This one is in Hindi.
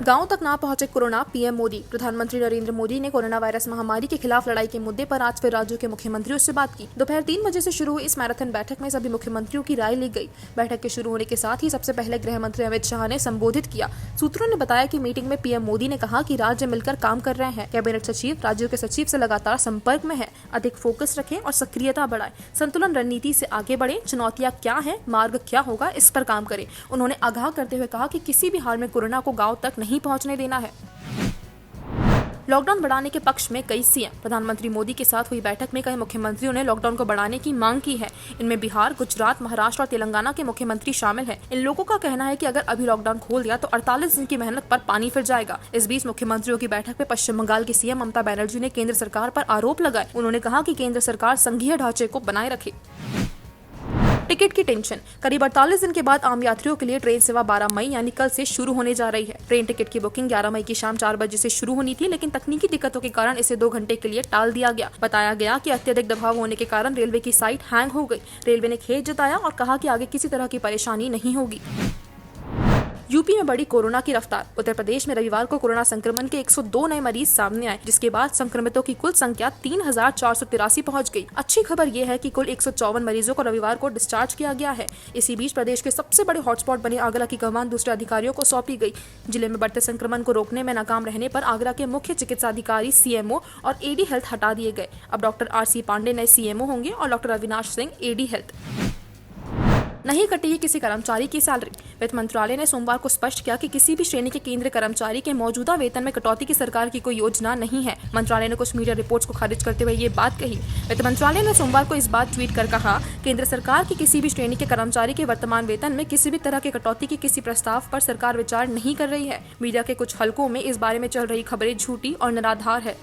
गांव तक ना पहुंचे कोरोना, पीएम मोदी। प्रधानमंत्री नरेंद्र मोदी ने कोरोना वायरस महामारी के खिलाफ लड़ाई के मुद्दे पर आज फिर राज्यों के मुख्यमंत्रियों से बात की। दोपहर 3 बजे से शुरू हुई इस मैराथन बैठक में सभी मुख्यमंत्रियों की राय ली गई। बैठक के शुरू होने के साथ ही सबसे पहले गृह मंत्री अमित शाह ने संबोधित किया। सूत्रों ने बताया कि मीटिंग में पीएम मोदी ने कहा कि राज्य मिलकर काम कर रहे हैं। कैबिनेट सचिव राज्यों के सचिव से लगातार संपर्क में है। अधिक फोकस रखें और सक्रियता बढ़ाएं। संतुलन रणनीति से आगे बढ़े। चुनौतियां क्या है, मार्ग क्या होगा, इस पर काम करें। उन्होंने आगाह करते हुए कहा कि किसी भी हाल में कोरोना को गाँव तक नहीं पहुँचने देना है। लॉकडाउन बढ़ाने के पक्ष में कई सीएम। प्रधानमंत्री मोदी के साथ हुई बैठक में कई मुख्यमंत्रियों ने लॉकडाउन को बढ़ाने की मांग की है। इनमें बिहार, गुजरात, महाराष्ट्र और तेलंगाना के मुख्यमंत्री शामिल हैं। इन लोगों का कहना है कि अगर अभी लॉकडाउन खोल दिया तो 48 दिन की मेहनत पर पानी फिर जाएगा। इस बीच मुख्यमंत्रियों की बैठक में पश्चिम बंगाल की सीएम ममता बनर्जी ने केंद्र सरकार पर आरोप लगाए। उन्होंने कहा कि केंद्र सरकार संघीय ढांचे को बनाए रखे। टिकट की टेंशन। करीब 48 दिन के बाद आम यात्रियों के लिए ट्रेन सेवा 12 मई यानी कल से शुरू होने जा रही है। ट्रेन टिकट की बुकिंग 11 मई की शाम 4 बजे से शुरू होनी थी, लेकिन तकनीकी दिक्कतों के कारण इसे 2 घंटे के लिए टाल दिया गया। बताया गया कि अत्यधिक दबाव होने के कारण रेलवे की साइट हैंग हो गई। रेलवे ने खेद जताया और कहा कि आगे किसी तरह की परेशानी नहीं होगी। यूपी में बढ़ी कोरोना की रफ्तार। उत्तर प्रदेश में रविवार को कोरोना संक्रमण के 102 नए मरीज सामने आए, जिसके बाद संक्रमितों की कुल संख्या 3483 पहुंच गई। अच्छी खबर यह है कि कुल 154 मरीजों को रविवार को डिस्चार्ज किया गया है। इसी बीच प्रदेश के सबसे बड़े हॉटस्पॉट बने आगरा की कमान दूसरे अधिकारियों को सौंपी गई। जिले में बढ़ते संक्रमण को रोकने में नाकाम रहने पर आगरा के मुख्य चिकित्सा अधिकारी, सीएमओ और एडी हेल्थ हटा दिए गए। अब डॉक्टर RC पांडे नए सीएमओ होंगे और doctor Avinash Singh AD health. नहीं कटेगी किसी कर्मचारी की सैलरी। वित्त मंत्रालय ने सोमवार को स्पष्ट किया कि किसी भी श्रेणी के केंद्रीय कर्मचारी के मौजूदा वेतन में कटौती की सरकार की कोई योजना नहीं है। मंत्रालय ने कुछ मीडिया रिपोर्ट्स को खारिज करते हुए ये बात कही। वित्त मंत्रालय ने सोमवार को इस बात ट्वीट कर कहा, केंद्र सरकार की किसी भी श्रेणी के कर्मचारी के वर्तमान वेतन में किसी भी तरह की कटौती के किसी प्रस्ताव पर सरकार विचार नहीं कर रही है। मीडिया के कुछ हलकों में इस बारे में चल रही खबरें झूठी और निराधार है।